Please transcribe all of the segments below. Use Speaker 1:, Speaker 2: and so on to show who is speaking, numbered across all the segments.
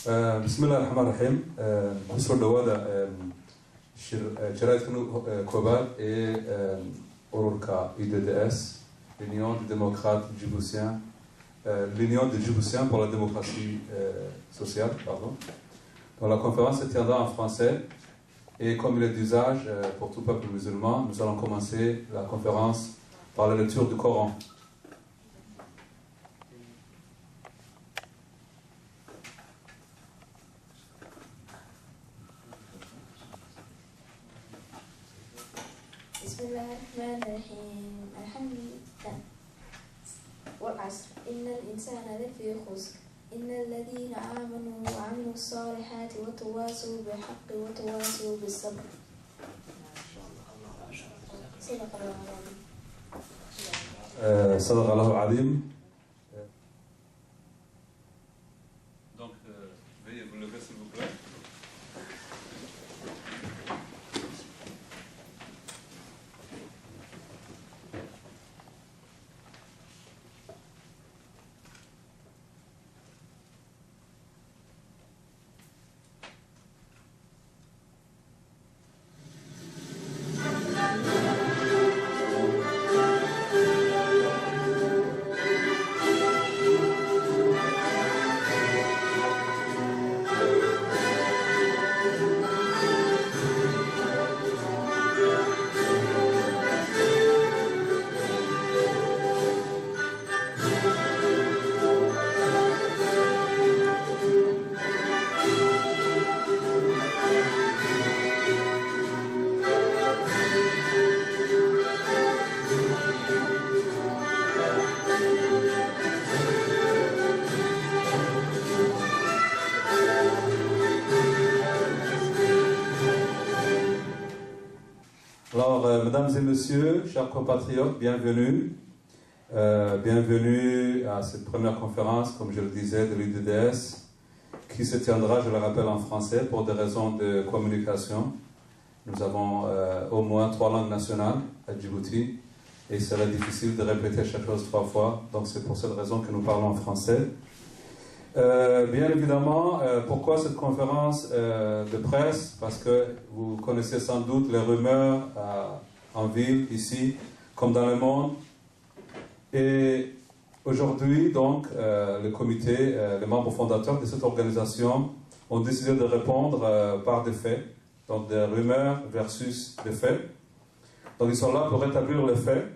Speaker 1: بسم الله الرحمن الرحيم kusoo dhawaada jaraa'idka koobaad ee ururka UDDS, l'Union des démocrates djiboutiens, l'Union des Djiboutiens pour la démocratie sociale, pardon. Donc la conférence se tiendra en français et comme il est d'usage pour tout peuple musulman, nous allons commencer la conférence par la lecture du Coran.
Speaker 2: بسم الله الرحمن الرحيم الحمد لله والعصر إن الإنسان لفي خسر إن الذين آمنوا وعملوا الصالحات وتواصوا بالحق وتواصوا بالصبر. صدق الله العظيم.
Speaker 1: صدق الله العظيم. Donc, veuillez vous lever s'il vous plaît. Alors, mesdames et messieurs, chers compatriotes, bienvenue. Bienvenue à cette première conférence, comme je le disais, de l'UDDS, qui se tiendra, je le rappelle, en français pour des raisons de communication. Nous avons au moins 3 langues nationales à Djibouti et il serait difficile de répéter chaque chose 3 fois, donc c'est pour cette raison que nous parlons en français. Bien évidemment, pourquoi cette conférence de presse? Parce que vous connaissez sans doute les rumeurs en ville, ici, comme dans le monde. Et aujourd'hui, donc, le comité, les membres fondateurs de cette organisation ont décidé de répondre par des faits, donc des rumeurs versus des faits. Donc ils sont là pour rétablir les faits.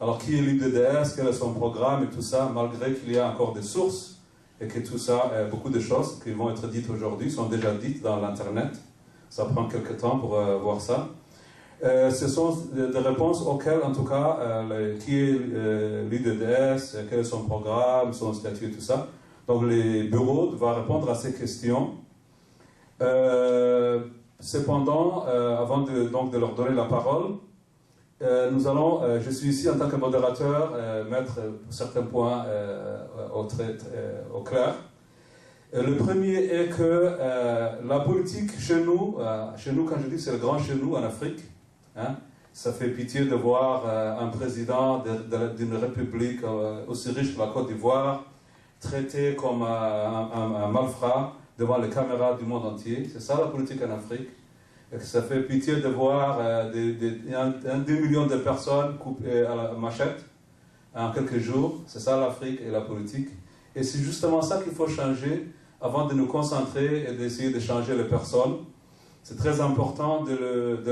Speaker 1: Alors qui est l'UDDS, quel est son programme et tout ça, malgré qu'il y a encore des sources et que tout ça, beaucoup de choses qui vont être dites aujourd'hui sont déjà dites dans l'Internet. Ça prend quelques temps pour voir ça. Ce sont des réponses auxquelles, en tout cas, qui est l'UDDS, quel est son programme, son statut et tout ça. Donc, les bureaux vont répondre à ces questions. Cependant, avant de leur donner la parole, je suis ici en tant que modérateur, mettre certains points au clair. Le premier est que la politique chez nous, quand je dis c'est le grand chez nous en Afrique, hein, ça fait pitié de voir un président d'une république aussi riche que la Côte d'Ivoire traité comme un malfrat devant les caméras du monde entier. C'est ça la politique en Afrique. Et que ça fait pitié de voir 2 millions de personnes coupées à la machette en quelques jours. C'est ça l'Afrique et la politique. Et c'est justement ça qu'il faut changer avant de nous concentrer et d'essayer de changer les personnes. C'est très important de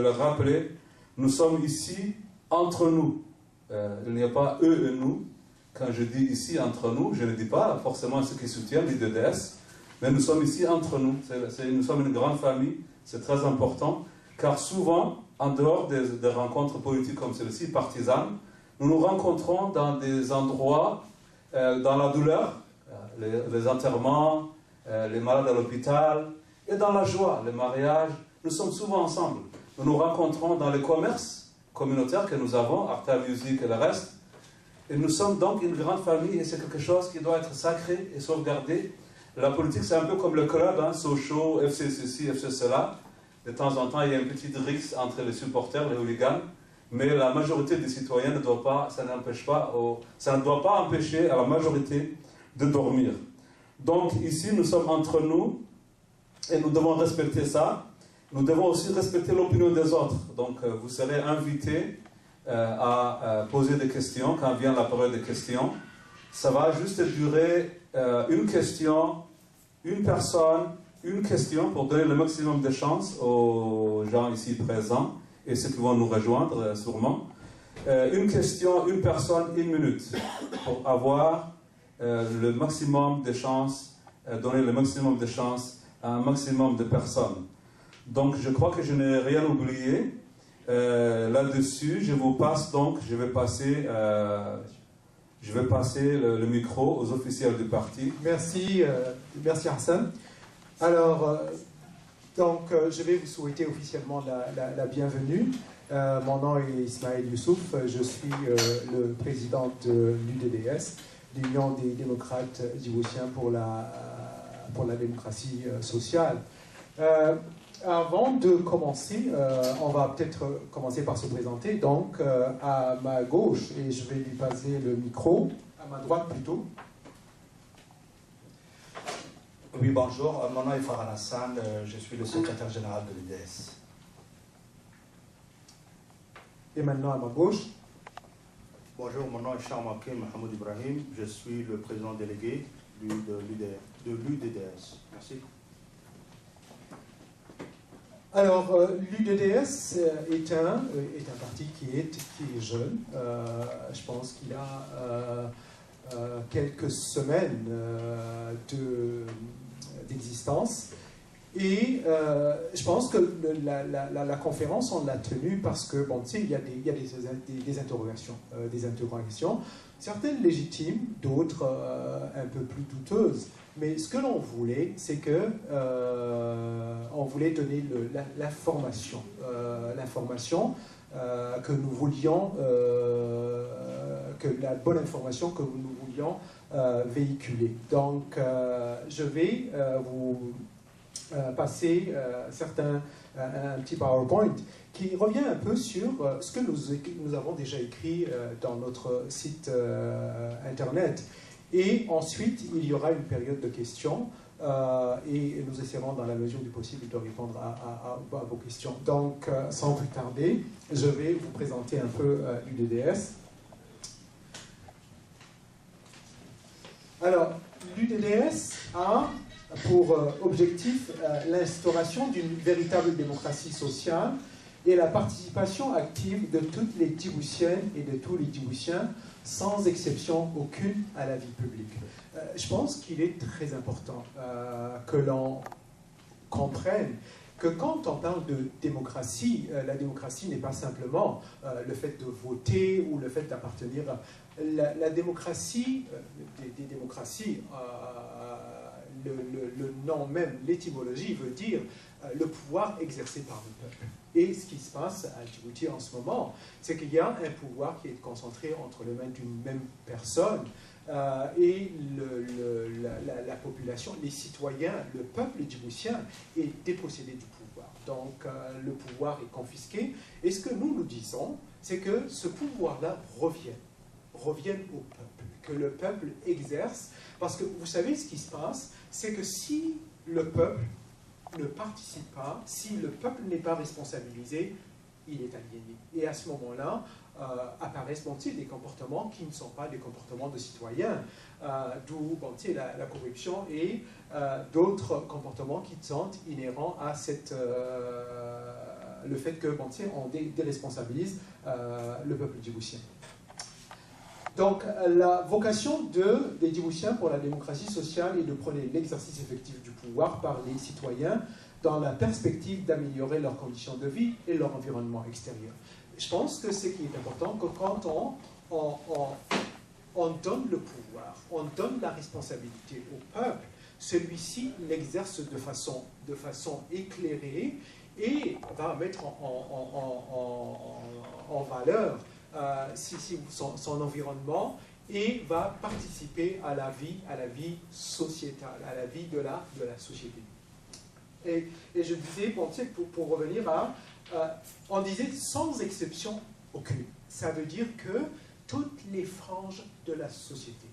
Speaker 1: le rappeler. Nous sommes ici entre nous. Il n'y a pas eux et nous. Quand je dis ici entre nous, je ne dis pas forcément ceux qui soutiennent l'UDDS, mais nous sommes ici entre nous. Nous sommes une grande famille. C'est très important, car souvent, en dehors des rencontres politiques comme celle-ci, partisanes, nous nous rencontrons dans des endroits, dans la douleur, les enterrements, les malades à l'hôpital, et dans la joie, les mariages. Nous sommes souvent ensemble. Nous nous rencontrons dans les commerces communautaires que nous avons, Arta Music et le reste. Et nous sommes donc une grande famille, et c'est quelque chose qui doit être sacré et sauvegardé. La politique, c'est un peu comme le club, hein, Sochaux, FC ceci, FC cela. De temps en temps, il y a une petite rixe entre les supporters, les hooligans. mais la majorité des citoyens ne doit pas, ça ne doit pas empêcher à la majorité de dormir. Donc ici, nous sommes entre nous, Et nous devons respecter ça. Nous devons aussi respecter l'opinion des autres. Donc, vous serez invités à poser des questions quand vient la période des questions. Ça va juste durer une question, une personne, une question pour donner le maximum de chance aux gens ici présents et ceux qui vont nous rejoindre sûrement. Une question, une personne, une minute pour avoir le maximum de chances, donner le maximum de chances à un maximum de personnes. Donc je crois que je n'ai rien oublié là-dessus. Je vous passe donc, je vais passer le micro aux officiels du parti.
Speaker 3: Merci, merci Hassan. Alors, je vais vous souhaiter officiellement la bienvenue. Mon nom est Ismaël Youssouf, je suis le président de l'UDDS, l'Union des démocrates djiboutiens pour la démocratie sociale. Avant de commencer, on va peut-être commencer par se présenter. Donc, à ma gauche, et je vais lui passer le micro, à ma droite plutôt.
Speaker 4: Oui, bonjour. Mon nom est Farhan Hassan, je suis le secrétaire général de l'UDS.
Speaker 3: Et maintenant à ma gauche.
Speaker 4: Bonjour, mon nom est Charmaké Mohamed Ibrahim, je suis le président délégué de l'UDDS. Merci.
Speaker 3: Alors, l'UDDS est un parti qui est jeune. Je pense qu'il a quelques semaines d'existence. Et je pense que la conférence, on l'a tenue parce que, bon, tu sais, il y a des interrogations, certaines légitimes, d'autres un peu plus douteuses. Mais ce que l'on voulait, c'est que on voulait donner l'information que nous voulions, la bonne information que nous voulions véhiculer. Donc, je vais vous passer un petit PowerPoint qui revient un peu sur ce que nous avons déjà écrit dans notre site internet. Et ensuite, il y aura une période de questions et nous essaierons dans la mesure du possible de répondre à vos questions. Donc, sans plus tarder, je vais vous présenter un peu l'UDDS. Alors, l'UDDS a pour objectif l'instauration d'une véritable démocratie sociale et la participation active de toutes les Djiboutiennes et de tous les Djiboutiens, sans exception aucune, à la vie publique. Je pense qu'il est très important que l'on comprenne que quand on parle de démocratie, la démocratie n'est pas simplement le fait de voter ou le fait d'appartenir. La démocratie, des démocraties, le nom même, l'étymologie veut dire le pouvoir exercé par le peuple. Et ce qui se passe à Djibouti en ce moment, c'est qu'il y a un pouvoir qui est concentré entre les mains d'une même personne et la population, les citoyens, le peuple djiboutien est dépossédé du pouvoir. Donc le pouvoir est confisqué. Et ce que nous disons, c'est que ce pouvoir-là revienne au peuple, que le peuple exerce. Parce que vous savez ce qui se passe, c'est que si le peuple ne participe pas, si le peuple n'est pas responsabilisé, il est aliéné. Et à ce moment-là, apparaissent des comportements qui ne sont pas des comportements de citoyens, d'où la corruption et d'autres comportements qui sont inhérents à le fait que on déresponsabilise le peuple djiboutien. Donc, la vocation des Djiboutiens pour la démocratie sociale est de prôner l'exercice effectif du pouvoir par les citoyens dans la perspective d'améliorer leurs conditions de vie et leur environnement extérieur. Je pense que ce qui est important, que quand on donne le pouvoir, on donne la responsabilité au peuple, celui-ci l'exerce de façon éclairée et va mettre en valeur son environnement et va participer à la vie sociétale, à la vie de la société. Et je disais, pour revenir on disait sans exception aucune. Ça veut dire que toutes les franges de la société,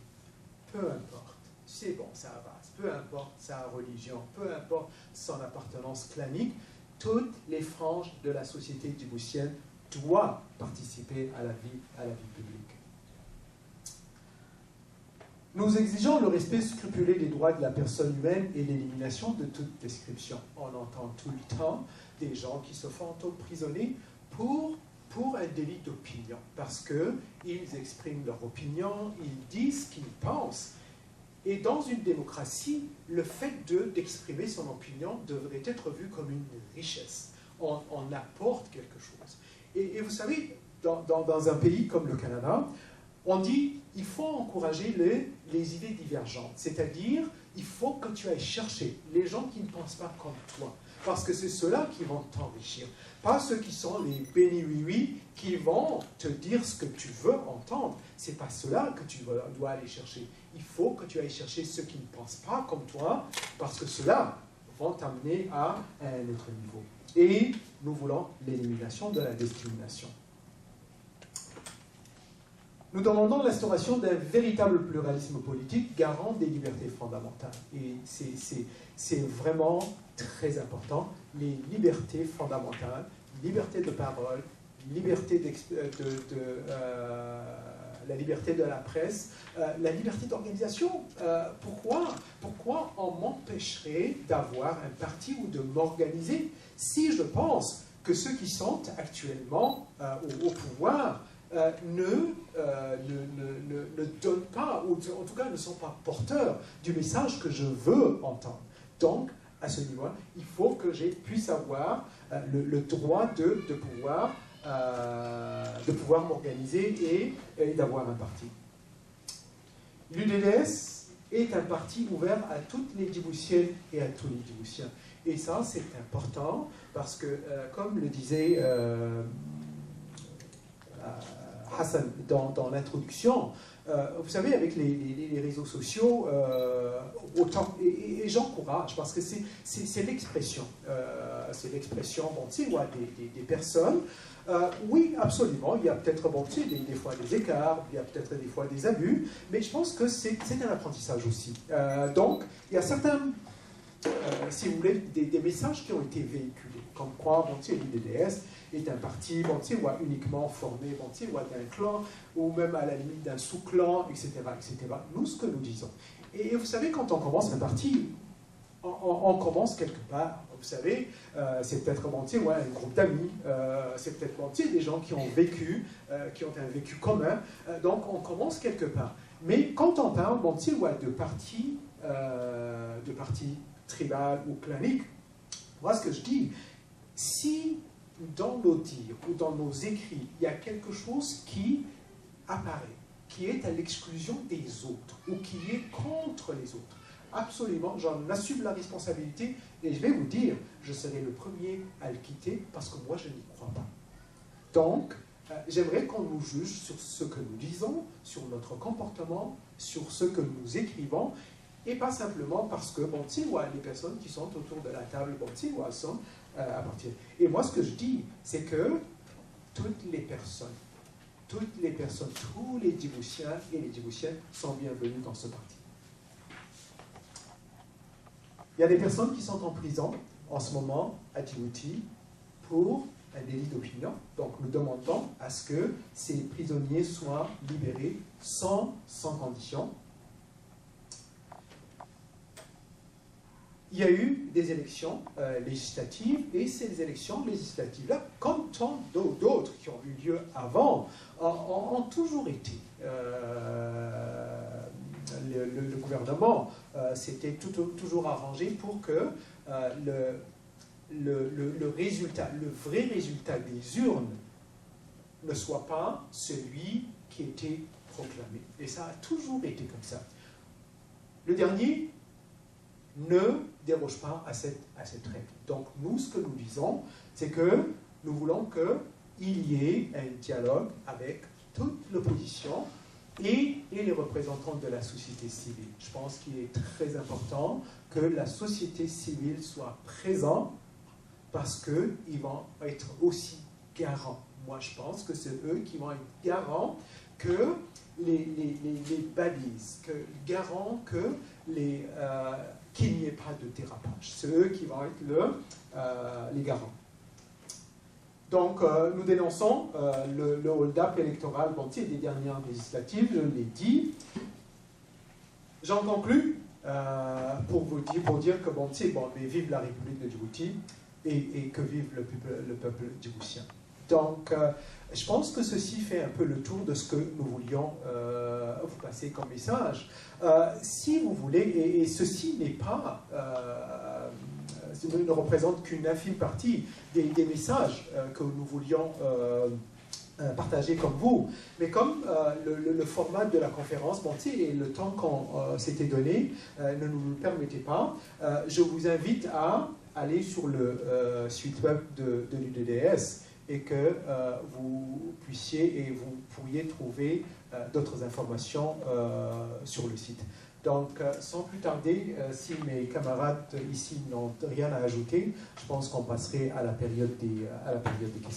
Speaker 3: peu importe, c'est bon, ça avance. peu importe sa religion, peu importe son appartenance clanique, toutes les franges de la société djiboutienne doivent participer à la vie publique. Nous exigeons le respect scrupuleux des droits de la personne humaine et l'élimination de toute description. On entend tout le temps des gens qui se font emprisonner pour un délit d'opinion, parce qu'ils expriment leur opinion, ils disent ce qu'ils pensent. Et dans une démocratie, le fait d'exprimer son opinion devrait être vu comme une richesse. On apporte quelque chose. Et vous savez, dans un pays comme le Canada, on dit il faut encourager les idées divergentes, c'est-à-dire il faut que tu ailles chercher les gens qui ne pensent pas comme toi, parce que c'est ceux-là qui vont t'enrichir, pas ceux qui sont les béni-oui-oui qui vont te dire ce que tu veux entendre. C'est pas ceux-là que tu dois aller chercher. Il faut que tu ailles chercher ceux qui ne pensent pas comme toi, parce que ceux-là vont t'amener à un autre niveau. Et nous voulons l'élimination de la discrimination. Nous demandons l'instauration d'un véritable pluralisme politique garant des libertés fondamentales. Et c'est vraiment très important. Les libertés fondamentales, liberté de parole, liberté la liberté de la presse, la liberté d'organisation. Pourquoi on m'empêcherait d'avoir un parti ou de m'organiser si je pense que ceux qui sont actuellement au pouvoir ne donnent pas, ou en tout cas ne sont pas porteurs du message que je veux entendre. Donc, à ce niveau-là, il faut que je puisse avoir le droit de pouvoir m'organiser et d'avoir un parti. L'UDDS est un parti ouvert à toutes les Djiboutiennes et à tous les Djiboutiens. Et ça, c'est important parce que, comme le disait Hassan dans l'introduction, vous savez, avec les réseaux sociaux, autant, et j'encourage, parce que c'est l'expression. C'est l'expression, bon, tu sais, des personnes. Oui, absolument, il y a peut-être, bon, tu sais, des fois des écarts, il y a peut-être des fois des abus, mais je pense que c'est un apprentissage aussi. Donc, il y a certains, si vous voulez, des messages qui ont été véhiculés, comme quoi, bon, tu sais, l'UDDS est un parti, bon, tu sais, uniquement formé, bon, tu sais, d'un clan, ou même à la limite d'un sous-clan, etc., etc. Nous, ce que nous disons. Et vous savez, quand on commence un parti, on commence quelque part. Vous savez, c'est peut-être, bon, tu sais, un groupe d'amis, c'est peut-être, bon, tu sais, des gens qui ont vécu, qui ont un vécu commun. Donc, on commence quelque part. Mais quand on parle, bon, tu sais, de partis tribal ou claniques, moi, ce que je dis, si dans nos dires ou dans nos écrits, il y a quelque chose qui apparaît, qui est à l'exclusion des autres ou qui est contre les autres, absolument, j'en assume la responsabilité et je vais vous dire, je serai le premier à le quitter parce que moi, je n'y crois pas. Donc, j'aimerais qu'on nous juge sur ce que nous disons, sur notre comportement, sur ce que nous écrivons, et pas simplement parce que, bon, tu sais, les personnes qui sont autour de la table, bon, tu sais, sont à partir. Et moi, ce que je dis, c'est que toutes les personnes, tous les Djiboutiens et les Djiboutiennes sont bienvenus dans ce parti. Il y a des personnes qui sont en prison en ce moment à Djibouti pour un délit d'opinion. Donc nous demandons à ce que ces prisonniers soient libérés sans condition. Il y a eu des élections législatives et ces élections législatives-là, comme tant d'autres qui ont eu lieu avant, ont toujours été. Le gouvernement s'était toujours arrangé pour que le résultat, le vrai résultat des urnes ne soit pas celui qui était proclamé. Et ça a toujours été comme ça. Le dernier ne déroge pas à cette règle. Donc nous, ce que nous disons, c'est que nous voulons qu'il y ait un dialogue avec toute l'opposition et les représentants de la société civile. Je pense qu'il est très important que la société civile soit présente parce qu'ils vont être aussi garants. Moi, je pense que c'est eux qui vont être garants que les balises, garant qu'il n'y ait pas de dérapage. C'est eux qui vont être les garants. Donc, nous dénonçons le hold-up électoral des dernières législatives, je l'ai dit. J'en conclus pour dire que mais vive la République de Djibouti et que vive le peuple djiboutien. Donc, je pense que ceci fait un peu le tour de ce que nous voulions vous passer comme message. Si vous voulez, et ceci n'est pas, ne représente qu'une infime partie des messages que nous voulions partager comme vous, mais comme le format de la conférence et le temps qu'on s'était donné ne nous le permettait pas, je vous invite à aller sur le site web de l'UDDS et que vous puissiez et vous pourriez trouver d'autres informations sur le site. Donc, sans plus tarder, si mes camarades ici n'ont rien à ajouter, je pense qu'on passerait à la période des questions.